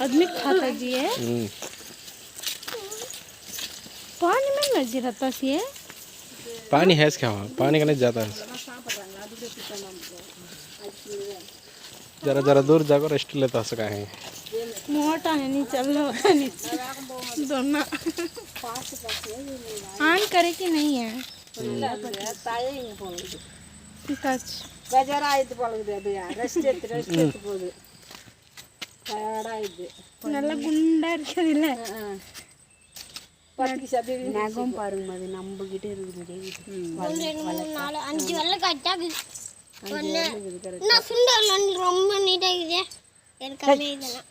आदमी खाता जी है। पानी में मर्जी रहता सी है। पानी है क्या वहाँ? पानी का नहीं जाता है। जरा जरा दूर जाकर रेस्ट लेता सका है। मोटा है नहीं चल रहा होता नहीं दोनों आन करे कि नहीं है நல்ல குண்டா இருக்குது இல்ல நகம் பாருங்க அது நம்ம கிட்ட இருக்குது 1 2 3 4 5 வெள்ள கட்டாது ஒண்ணு நான் சுண்டல் ரொம்ப நீட்டா இருக்குது எனக்கு கம்மியா இதெல்லாம்